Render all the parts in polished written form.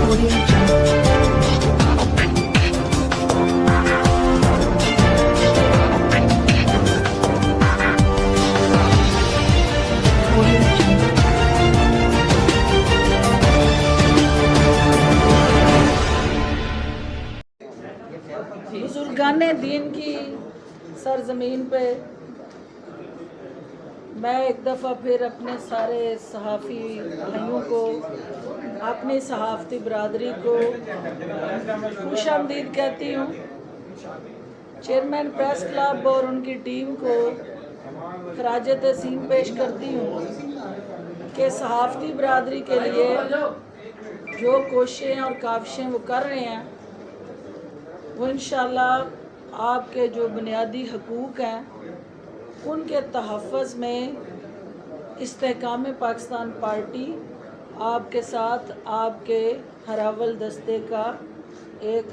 बुजुर्गान दीन की सरजमीन पे मैं एक दफ़ा फिर अपने सारे सहाफ़ी भाइयों को, अपनी सहाफ़ती बरादरी को खुशामदीद कहती हूँ। चेयरमैन प्रेस क्लब और उनकी टीम को खराज तहसीन पेश करती हूँ कि सहाफ़ती बरादरी के लिए जो कोशिशें और काविशें वो कर रहे हैं, वो इंशाअल्लाह आपके जो बुनियादी हकूक़ हैं उनके तहफ़्फ़ुज़ में इस्तेहकाम पाकिस्तान पार्टी आपके साथ, आपके हरावल दस्ते का एक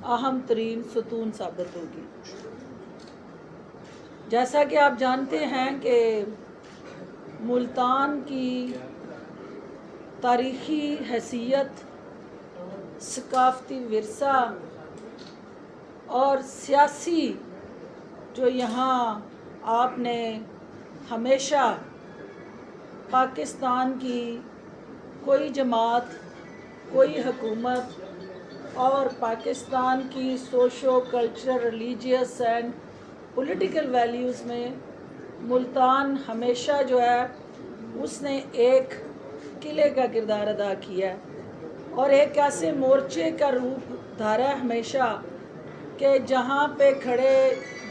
अहम तरीन सतून साबित होगी। जैसा कि आप जानते हैं कि मुल्तान की तारीख़ी हैसियत, सकाफ़ती विरसा और सियासी जो यहाँ आपने हमेशा पाकिस्तान की कोई जमात, कोई हुकूमत और पाकिस्तान की socio cultural, religious and political values में मुल्तान हमेशा जो है उसने एक किले का किरदार अदा किया है और एक ऐसे मोर्चे का रूप धारा है हमेशा कि जहाँ पे खड़े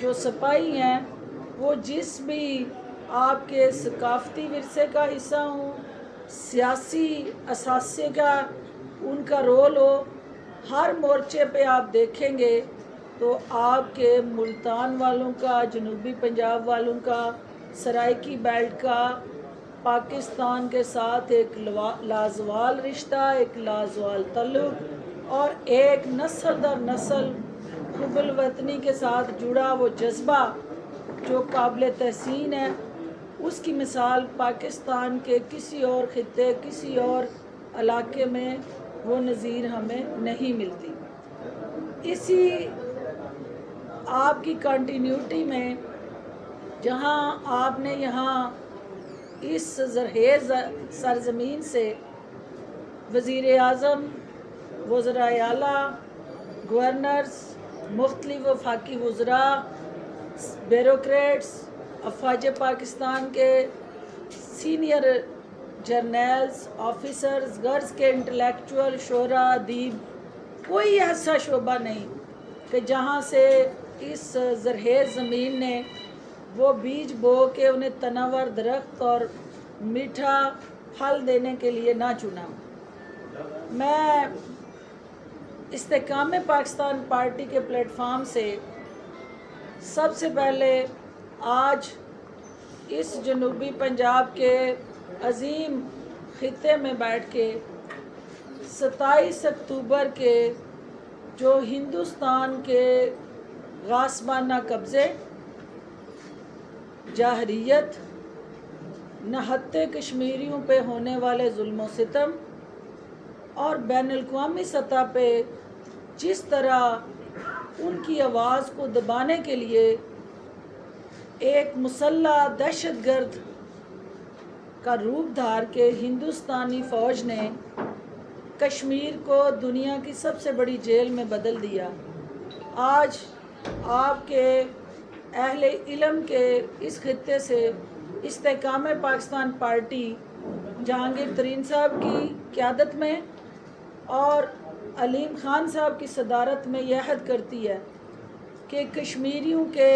जो सिपाही हैं वो जिस भी आपके सकाफ़ती विरसे का हिस्सा हो, सियासी असासे का उनका रोल हो, हर मोर्चे पे आप देखेंगे तो आपके मुल्तान वालों का, जनूबी पंजाब वालों का, सराइकी बेल्ट का पाकिस्तान के साथ एक लाजवाल रिश्ता, एक लाजवाल तल्लुक़ और एक नस्ल दर नस्ल हुब्बुल वतनी के साथ जुड़ा वो जज्बा जो काबिल तहसीन है, उसकी मिसाल पाकिस्तान के किसी और ख़ित्ते, किसी और इलाके में वो नज़ीर हमें नहीं मिलती। इसी आपकी कंटिन्यूटी में जहाँ आपने यहाँ इस ज़रहेज़ सरज़मीन से वज़ीर आज़म, वज़राए आला, गवर्नर्स, मुख्तलिफ़ वफाकी वज़रा, ब्यूरोक्रेट्स, अफ़वाज पाकिस्तान के सीनियर जर्नल्स, ऑफिसर्स, गर्ल्स के इंटेलेक्चुअल, शोरा, अदीब, कोई ऐसा शोबा नहीं कि जहाँ से इस ज़रहेज़ ज़मीन ने वो बीज बो के उन्हें तनावर दरख्त और मीठा फल देने के लिए ना चुना। मैं इस्तेहकाम पाकिस्तान पार्टी के प्लेटफार्म से सबसे पहले आज इस जनूबी पंजाब के अजीम ख़ित्ते में बैठ के 27 अक्टूबर के जो हिंदुस्तान के गासबाना कब्ज़े, जाहरियत, नहत्ते कश्मीरियों पे होने वाले जुल्म सितम और बैनुल-अक़वामी सतह पे जिस तरह उनकी आवाज़ को दबाने के लिए एक मुसल्लह दहशतगर्द का रूप धार के हिंदुस्तानी फ़ौज ने कश्मीर को दुनिया की सबसे बड़ी जेल में बदल दिया। आज आपके अहले इल्म के इस ख़ित्ते से इस्तेहकाम पाकिस्तान पार्टी जहांगीर तरीन साहब की क़यादत में और अलीम ख़ान साहब की सदारत में यह अहद करती है कि कश्मीरियों के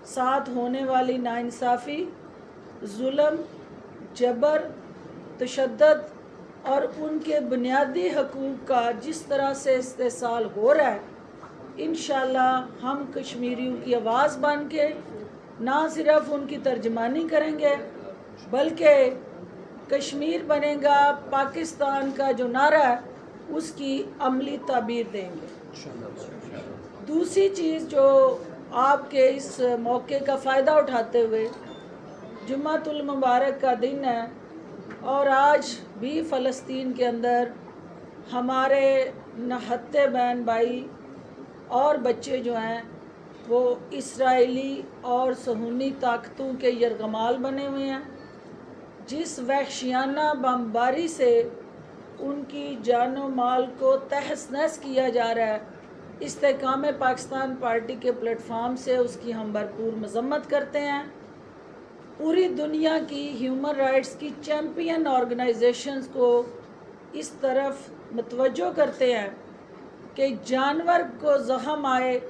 साथ होने वाली नाइंसाफ़ी, जुल्म, जबर, तशद्दुद और उनके बुनियादी हकूक़ का जिस तरह से इस्तेहसाल हो रहा है, इंशाअल्लाह हम कश्मीरियों की आवाज़ बन के ना सिर्फ उनकी तर्जमानी करेंगे बल्कि कश्मीर बनेगा पाकिस्तान का जो नारा है उसकी अमली ताबीर देंगे। दूसरी चीज़ जो आपके इस मौके का फ़ायदा उठाते हुए, जुम्मतुल मुबारक का दिन है और आज भी फ़लस्तीन के अंदर हमारे नहत्ते बहन भाई और बच्चे जो हैं वो इसराइली और सहूनी ताकतों के यरगमाल बने हुए हैं। जिस वहशियाना बमबारी से उनकी जानो माल को तहस नहस किया जा रहा है, इस्तेकाम पाकिस्तान पार्टी के प्लेटफार्म से उसकी हम भरपूर मजम्मत करते हैं। पूरी दुनिया की ह्यूमन राइट्स की चैम्पियन ऑर्गेनाइजेशंस को इस तरफ मतवज्जो करते हैं कि जानवर को ज़ख्म आए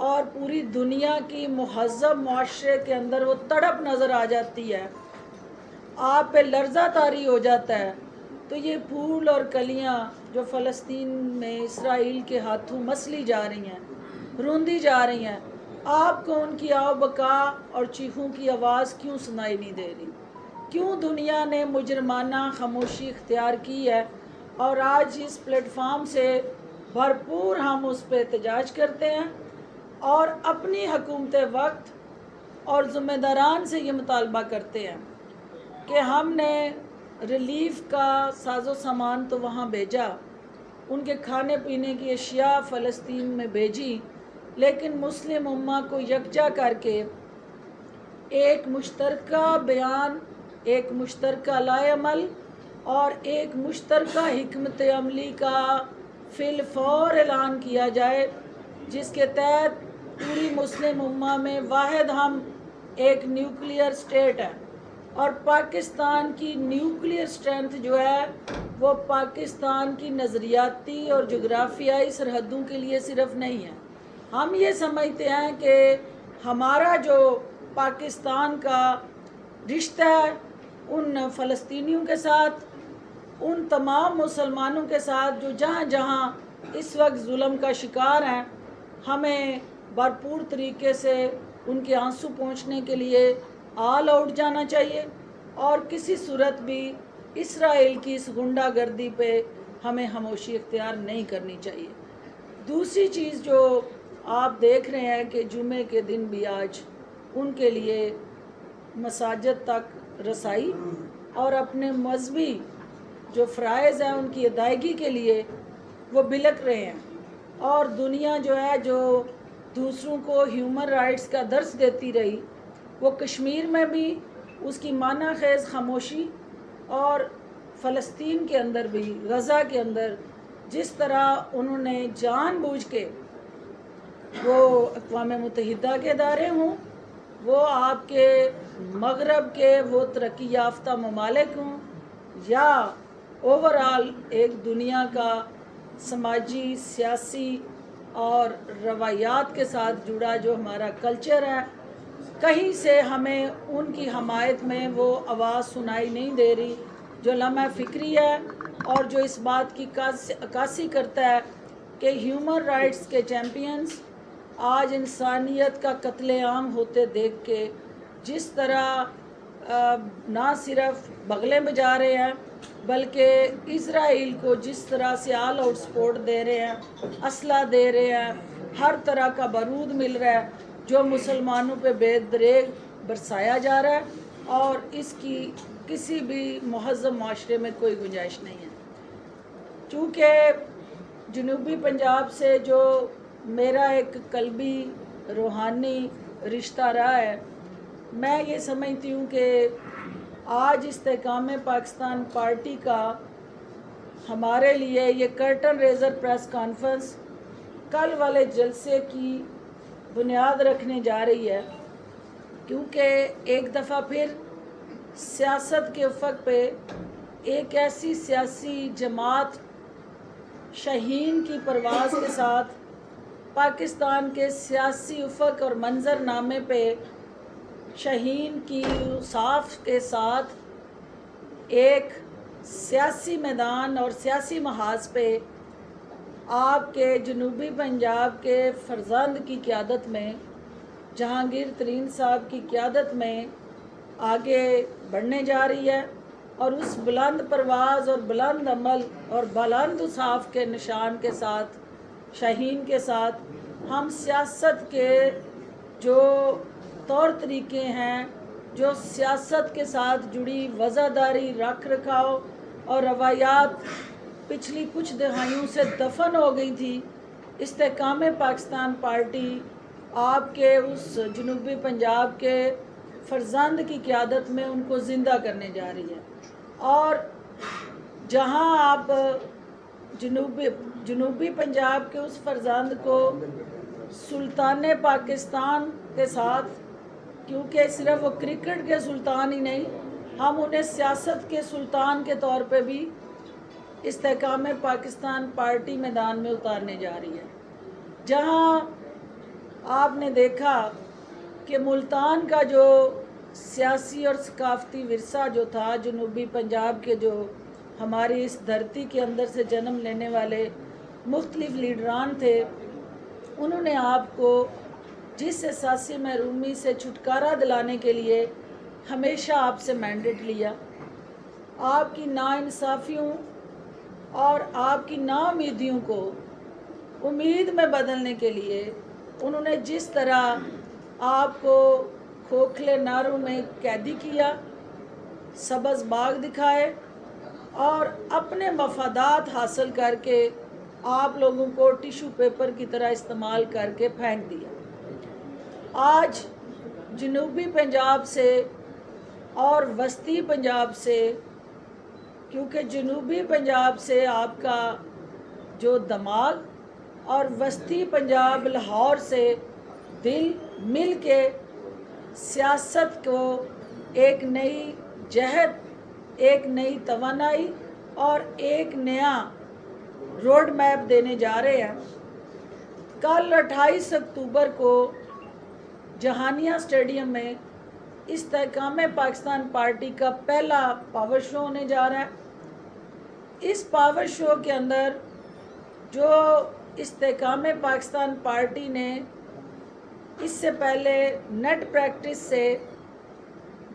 और पूरी दुनिया की मुहज़्ज़ब मुआशरे के अंदर वो तड़प नज़र आ जाती है, आप पे लर्ज़ा तारी हो जाता है, तो ये फूल और कलियाँ जो फ़लस्तीन में इसराइल के हाथों मसली जा रही हैं, रूंदी जा रही हैं, आपको उनकी आओ बका और चीखों की आवाज़ क्यों सुनाई नहीं दे रही? क्यों दुनिया ने मुजरमाना खामोशी इख्तियार की है? और आज इस प्लेटफार्म से भरपूर हम उस पर एहतजाज करते हैं और अपनी हुकूमत वक्त और ज़िम्मेदारान से ये मुतालबा करते हैं कि हमने रिलीफ का साजो सामान तो वहाँ भेजा, उनके खाने पीने की अशिया फ़लस्तीन में भेजी, लेकिन मुस्लिम उम्मा को यकजा करके एक मुश्तरका बयान, एक मुश्तरका लाएअमल और एक मुश्तरका हिकमत अमली का फिलफौर ऐलान किया जाए, जिसके तहत पूरी मुस्लिम उम्मा में वाहिद हम एक न्यूक्लियर स्टेट है। और पाकिस्तान की न्यूक्लियर स्ट्रेंथ जो है वो पाकिस्तान की नज़रियाती और जोग्राफियाई सरहदों के लिए सिर्फ नहीं है। हम ये समझते हैं कि हमारा जो पाकिस्तान का रिश्ता है उन फ़लस्तीनियों के साथ, उन तमाम मुसलमानों के साथ जो जहाँ जहाँ इस वक्त जुल्म का शिकार हैं, हमें भरपूर तरीके से उनके आंसू पहुँचने के लिए आल आउट जाना चाहिए और किसी सूरत भी इसराइल की इस गुंडागर्दी पे हमें खामोशी इख्तियार नहीं करनी चाहिए। दूसरी चीज़ जो आप देख रहे हैं कि जुमे के दिन भी आज उनके लिए मसाजिद तक रसाई और अपने मजहबी जो फ़राइज़ हैं उनकी अदायगी के लिए वो बिलक रहे हैं। और दुनिया जो है जो दूसरों को ह्यूमन राइट्स का दर्स देती रही, वो कश्मीर में भी उसकी माना खेज़ खामोशी और फ़लस्तीन के अंदर भी, गज़ा के अंदर जिस तरह उन्होंने जानबूझ के, वो अक़वाम मुत्तहिदा के इदारे हों, वो आपके मगरब के वो तरक्की याफ्ता ममालिक हों, या ओवरऑल एक दुनिया का समाजी, सियासी और रवायात के साथ जुड़ा जो हमारा कल्चर है, कहीं से हमें उनकी हमायत में वो आवाज़ सुनाई नहीं दे रही जो लम्हा फ़िक्री है और जो इस बात की अक्कासी करता है कि ह्यूमन राइट्स के चैम्पियंस आज इंसानियत का कत्लेआम होते देख के जिस तरह ना सिर्फ बगले बजा रहे हैं बल्कि इज़राइल को जिस तरह से ऑल आउट सपोर्ट दे रहे हैं, असला दे रहे हैं, हर तरह का बारूद मिल रहा है जो मुसलमानों पे बेदरेग बरसाया जा रहा है, और इसकी किसी भी मुहज़्ज़ब माशरे में कोई गुंजाइश नहीं है। चूँकि जनूबी पंजाब से जो मेरा एक कल्बी रूहानी रिश्ता रहा है, मैं ये समझती हूँ कि आज इस्तेकाम पाकिस्तान पार्टी का हमारे लिए ये कर्टन रेजर प्रेस कॉन्फ्रेंस कल वाले जलसे की बुनियाद रखने जा रही है, क्योंकि एक दफ़ा फिर सियासत के उफ़क़ पे एक ऐसी सियासी जमात शहीन की परवाज़ के साथ पाकिस्तान के सियासी उफ़क़ और मंजरनामे पे शहीन की साफ के साथ एक सियासी मैदान और सियासी महाज पे आपके जनूबी पंजाब के फरजंद की क़ियादत में, जहांगीर तरीन साहब की क़ियादत में आगे बढ़ने जा रही है। और उस बुलंद परवाज़ और बुलंद अमल और बुलंद उसाफ के निशान के साथ, शाहीन के साथ हम सियासत के जो तौर तरीक़े हैं, जो सियासत के साथ जुड़ी वज़ादारी, रख रखाव और रवायात पिछली कुछ दहाइयों से दफन हो गई थी, इस्तेकाम पाकिस्तान पार्टी आपके उस जनूबी पंजाब के फरजंद की क़यादत में उनको ज़िंदा करने जा रही है। और जहां आप जनूबी पंजाब के उस फरजंद को सुल्तान पाकिस्तान के साथ, क्योंकि सिर्फ वो क्रिकेट के सुल्तान ही नहीं, हम उन्हें सियासत के सुल्तान के तौर पे भी इस्तेकाम पाकिस्तान पार्टी मैदान में उतारने जा रही है। जहां आपने देखा कि मुल्तान का जो सियासी और सकाफ़ती विरसा जो था, जनूबी पंजाब के जो हमारी इस धरती के अंदर से जन्म लेने वाले मुख्तलिफ लीडरान थे, उन्होंने आपको जिस एहसासी महरूमी से छुटकारा दिलाने के लिए हमेशा आपसे मैंडेट लिया, आपकी नाइंसाफ़ियों और आपकी नाउमीदियों को उम्मीद में बदलने के लिए उन्होंने जिस तरह आपको खोखले नारों में कैदी किया, सब्ज़ बाग दिखाए और अपने मफादात हासिल करके आप लोगों को टिशू पेपर की तरह इस्तेमाल करके फेंक दिया। आज जनूबी पंजाब से और वस्ती पंजाब से, क्योंकि जनूबी पंजाब से आपका जो दिमाग और वस्ती पंजाब लाहौर से दिल मिल के सियासत को एक नई जहद, एक नई तवानाई और एक नया रोड मैप देने जा रहे हैं। कल 28 अक्टूबर को जहानिया स्टेडियम में इस्तेकाम पाकिस्तान पार्टी का पहला पावर शो होने जा रहा है। इस पावर शो के अंदर जो इस्तेकाम पाकिस्तान पार्टी ने इससे पहले नेट प्रैक्टिस से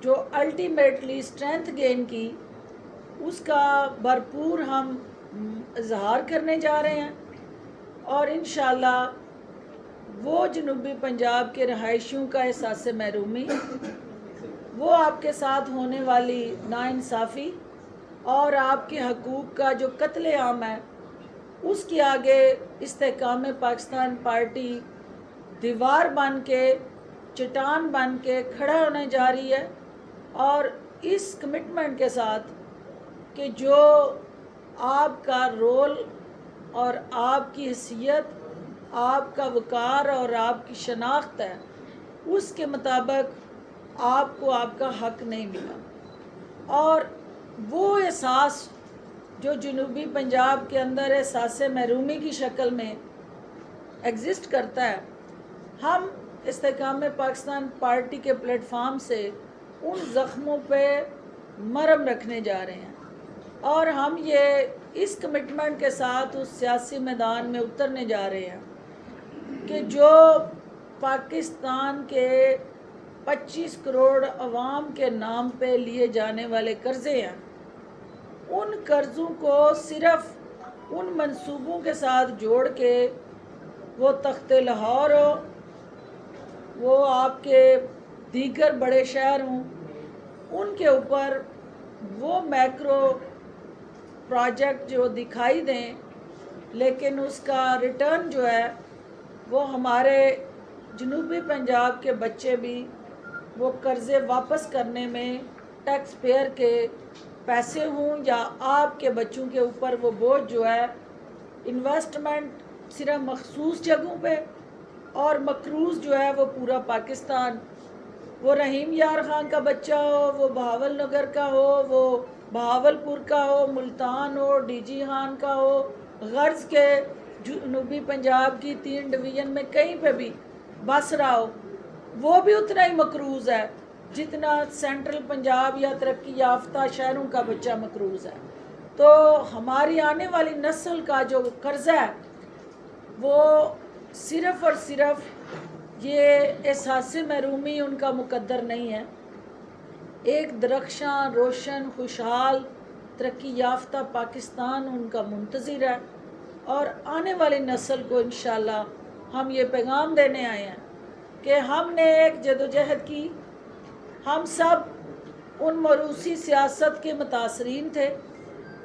जो अल्टीमेटली स्ट्रेंथ गेन की, उसका भरपूर हम इजहार करने जा रहे हैं और इंशाअल्लाह वो जनूबी पंजाब के रहायशियों का एहसास महरूमी, वो आपके साथ होने वाली नाइंसाफ़ी और आपके हकूक़ का जो कत्ले आम है, उसके आगे इस्तेकाम पाकिस्तान पार्टी दीवार बन के, चट्टान बन के खड़ा होने जा रही है। और इस कमिटमेंट के साथ कि जो आपका रोल और आपकी हैसियत, आपका वक़ार और आपकी शनाख्त है, उसके मुताबिक आपको आपका हक नहीं मिला। और वो एहसास जो जनूबी पंजाब के अंदर एहसास महरूमी की शक्ल में एग्ज़िस्ट करता है, हम इस्तेकाम पाकिस्तान पार्टी के प्लेटफार्म से उन ज़ख्मों पे मरहम रखने जा रहे हैं और हम ये इस कमिटमेंट के साथ उस सियासी मैदान में उतरने जा रहे हैं कि जो पाकिस्तान के 25 करोड़ अवाम के नाम पे लिए जाने वाले कर्ज़े हैं, उन कर्ज़ों को सिर्फ़ उन मंसूबों के साथ जोड़ के, वो तख्ते लाहौर हो, वो आपके दीगर बड़े शहर हों, उनके ऊपर वो मैक्रो प्रोजेक्ट जो दिखाई दें, लेकिन उसका रिटर्न जो है वो हमारे जनूबी पंजाब के बच्चे भी वो कर्ज़े वापस करने में टैक्स पेयर के पैसे हों या आपके बच्चों के ऊपर वो बोझ जो है इन्वेस्टमेंट सिर्फ मखसूस जगहों पे और मकरूज़ जो है वो पूरा पाकिस्तान, वो रहीम यार ख़ान का बच्चा हो, वो बहावल नगर का हो, वो बहावलपुर का हो, मुल्तान हो, डीजी खान का हो, गर्ज के जनूबी पंजाब की 3 डिवीज़न में कहीं पे भी बस रहा हो, वो भी उतना ही मकरूज़ है जितना सेंट्रल पंजाब या तरक्की याफ्ता शहरों का बच्चा मकरूज़ है। तो हमारी आने वाली नस्ल का जो कर्ज़ा है वो सिर्फ़ और सिर्फ ये एहसास महरूमी उनका मुकद्दर नहीं है। एक दरख्शां, रोशन, खुशहाल, तरक्की याफ्ता पाकिस्तान उनका मुंतज़िर है और आने वाली नस्ल को इंशाअल्लाह हम ये पैगाम देने आए हैं कि हमने एक जदोजहद की, हम सब उन मरूसी सियासत के मुतासरीन थे,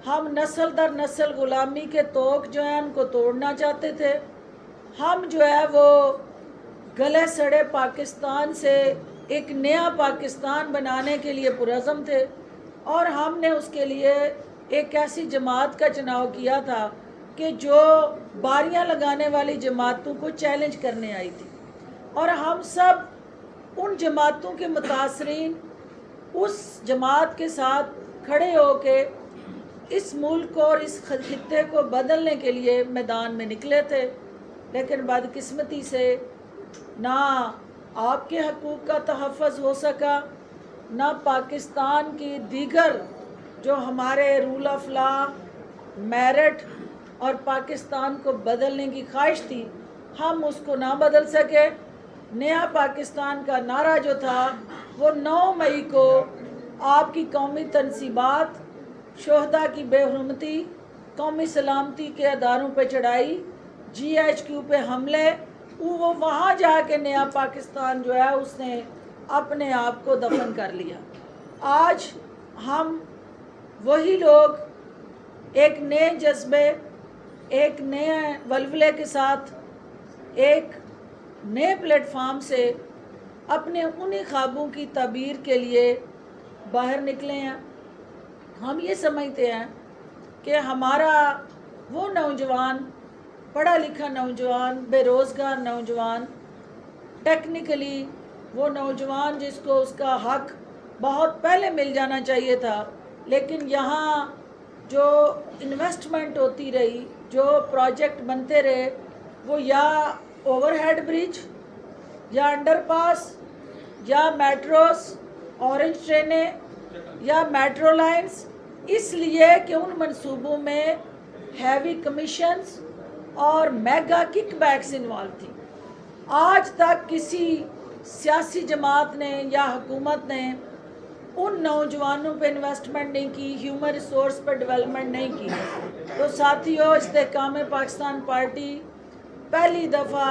ہم نسل در نسل غلامی کے توق جو ہیں ان کو توڑنا چاہتے تھے. ہم جو ہے وہ گلے سڑے پاکستان سے ایک نیا پاکستان بنانے کے لیے پرعزم تھے، اور ہم نے اس کے لیے ایک ایسی جماعت کا چناؤ کیا تھا کہ جو باریاں لگانے والی جماعتوں کو چیلنج کرنے آئی تھی، اور ہم سب ان جماعتوں کے متاثرین اس جماعت کے ساتھ کھڑے ہو کے اس ملک کو اور اس خطے کو بدلنے کے لیے میدان میں نکلے تھے. لیکن بدقسمتی سے نہ آپ کے حقوق کا تحفظ ہو سکا، نہ پاکستان کی دیگر جو ہمارے رول آف لا، میرٹ اور پاکستان کو بدلنے کی خواہش تھی، ہم اس کو نہ بدل سکے. نیا پاکستان کا نعرہ جو تھا وہ 9 مئی کو آپ کی قومی تنصیبات، شہداء کی بے حرمتی، قومی سلامتی کے اداروں پہ چڑھائی، GHQ پہ حملے، وہ وہاں جا کے نیا پاکستان جو ہے اس نے اپنے آپ کو دفن کر لیا. آج ہم وہی لوگ ایک نئے جذبے، ایک نئے ولولے کے ساتھ، ایک نئے پلیٹ فارم سے اپنے انہی خوابوں کی تعبیر کے لیے باہر نکلے ہیں. ہم یہ سمجھتے ہیں کہ ہمارا وہ نوجوان، پڑھا لکھا نوجوان، بے روزگار نوجوان، ٹیکنیکلی وہ نوجوان جس کو اس کا حق بہت پہلے مل جانا چاہیے تھا، لیکن یہاں جو انویسٹمنٹ ہوتی رہی، جو پروجیکٹ بنتے رہے، وہ یا اوور ہیڈ برج، یا انڈر پاس، یا میٹروز، اورنج ٹرینیں، یا میٹرو لائنز، اس لیے کہ ان منصوبوں میں ہیوی کمیشنز اور میگا کک بیکس انوالو تھی. آج تک کسی سیاسی جماعت نے یا حکومت نے ان نوجوانوں پہ انویسٹمنٹ نہیں کی، ہیومن ریسورس پہ ڈیولپمنٹ نہیں کی. تو ساتھیوں، استحکام پاکستان پارٹی پہلی دفعہ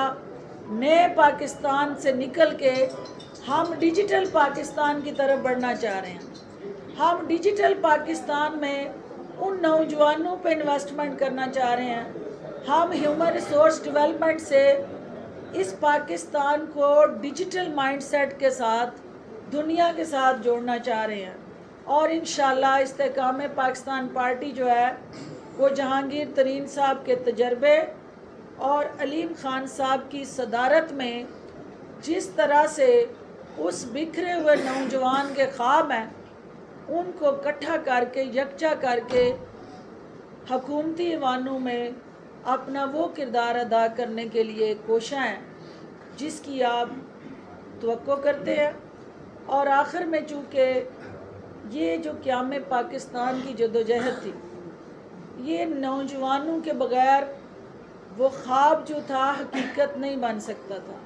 نئے پاکستان سے نکل کے ہم ڈیجیٹل پاکستان کی طرف بڑھنا چاہ رہے ہیں. ہم ڈیجیٹل پاکستان میں ان نوجوانوں پہ انویسٹمنٹ کرنا چاہ رہے ہیں. ہم ہیومن ریسورس ڈیولپمنٹ سے اس پاکستان کو ڈیجیٹل مائنڈ سیٹ کے ساتھ دنیا کے ساتھ جوڑنا چاہ رہے ہیں. اور انشاءاللہ استحکام پاکستان پارٹی جو ہے وہ جہانگیر ترین صاحب کے تجربے اور علیم خان صاحب کی صدارت میں جس طرح سے اس بکھرے ہوئے نوجوان کے خواب ہیں ان کو اکٹھا کر کے، یکجا کر کے حکومتی ایوانوں میں اپنا وہ کردار ادا کرنے کے لیے کوشاں ہیں جس کی آپ توقع کرتے ہیں. اور آخر میں چونکہ یہ جو قیام پاکستان کی جدوجہد تھی، یہ نوجوانوں کے بغیر وہ خواب جو تھا حقیقت نہیں بن سکتا تھا.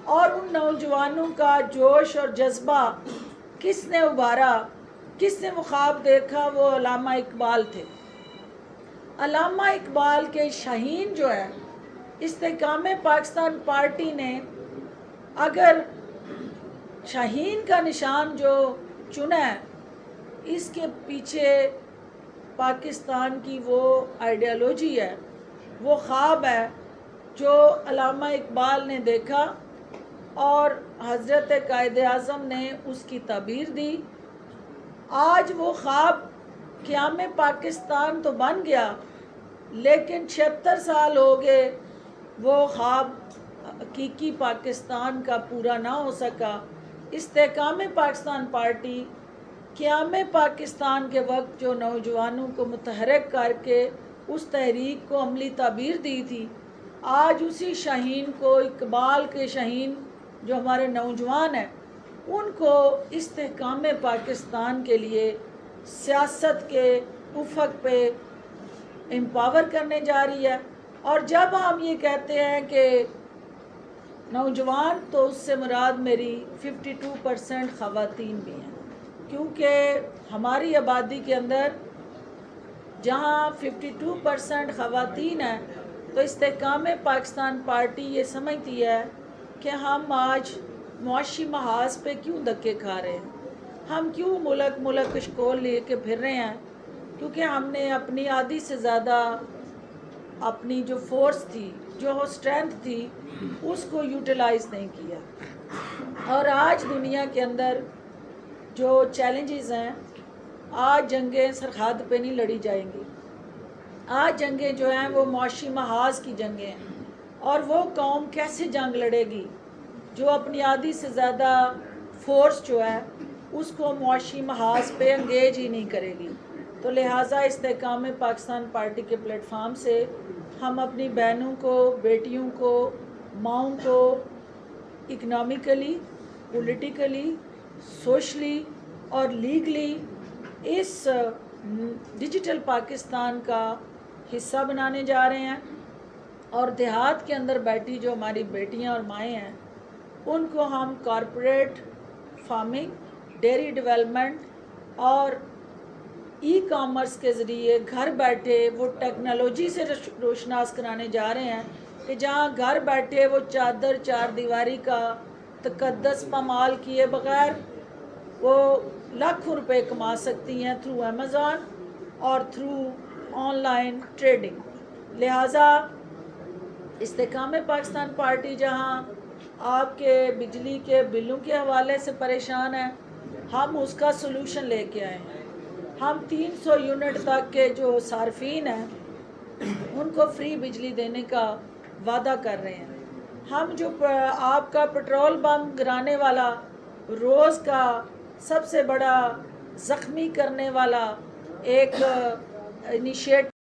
اور ان نوجوانوں کا جوش اور جذبہ کس نے ابھارا، کس نے وہ خواب دیکھا؟ وہ علامہ اقبال تھے. علامہ اقبال کے شاہین جو ہے، استحکام پاکستان پارٹی نے اگر شاہین کا نشان جو چنا ہے، اس کے پیچھے پاکستان کی وہ آئیڈیالوجی ہے، وہ خواب ہے جو علامہ اقبال نے دیکھا اور حضرت قائد اعظم نے اس کی تعبیر دی. آج وہ خواب قیام پاکستان تو بن گیا، لیکن 76 سال ہو گئے وہ خواب حقیقی پاکستان کا پورا نہ ہو سکا. استحکام پاکستان پارٹی قیام پاکستان کے وقت جو نوجوانوں کو متحرک کر کے اس تحریک کو عملی تعبیر دی تھی، آج اسی شاہین کو، اقبال کے شاہین جو ہمارے نوجوان ہیں، ان کو استحکام پاکستان کے لیے سیاست کے افق پہ امپاور کرنے جا رہی ہے. اور جب ہم یہ کہتے ہیں کہ نوجوان، تو اس سے مراد میری 52% خواتین بھی ہیں، کیونکہ ہماری آبادی کے اندر جہاں 52% خواتین ہیں تو استحکام پاکستان پارٹی یہ سمجھتی ہے کہ ہم آج معاشی محاذ پہ کیوں دھکے کھا رہے ہیں، ہم کیوں ملک اشکول لے کے پھر رہے ہیں کیونکہ ہم نے اپنی آدھی سے زیادہ اپنی جو فورس تھی، جو اسٹرینتھ تھی، اس کو یوٹیلائز نہیں کیا۔ اور آج دنیا کے اندر جو چیلنجز ہیں، آج جنگیں سرحد پہ نہیں لڑی جائیں گی، آج جنگیں جو ہیں وہ معاشی محاذ کی جنگیں ہیں۔ اور وہ قوم کیسے جنگ لڑے گی جو اپنی آدھی سے زیادہ فورس جو ہے اس کو معاشی محاذ پہ انگیج ہی نہیں کرے گی؟ تو لہٰذا استحکام پاکستان پارٹی کے پلیٹ فارم سے ہم اپنی بہنوں کو، بیٹیوں کو، ماؤں کو اکنامکلی، پولیٹیکلی، سوشلی اور لیگلی اس ڈیجیٹل پاکستان کا حصہ بنانے جا رہے ہیں۔ اور دیہات کے اندر بیٹھی جو ہماری بیٹیاں اور مائیں ہیں، ان کو ہم کارپوریٹ فارمنگ، ڈیری ڈیولپمنٹ اور ای کامرس کے ذریعے گھر بیٹھے وہ ٹیکنالوجی سے روشناس کرانے جا رہے ہیں کہ جہاں گھر بیٹھے وہ چار دیواری کا تقدس پامال کیے بغیر وہ لاکھوں روپے کما سکتی ہیں تھرو امیزون اور تھرو آن لائن ٹریڈنگ۔ لہٰذا استحکام پاکستان پارٹی جہاں آپ کے بجلی کے بلوں کے حوالے سے پریشان ہیں، ہم اس کا سلوشن لے کے آئے ہیں۔ ہم 300 یونٹ تک کے جو صارفین ہیں ان کو فری بجلی دینے کا وعدہ کر رہے ہیں۔ ہم جو آپ کا پٹرول بم گرانے والا، روز کا سب سے بڑا زخمی کرنے والا ایک انیشیٹ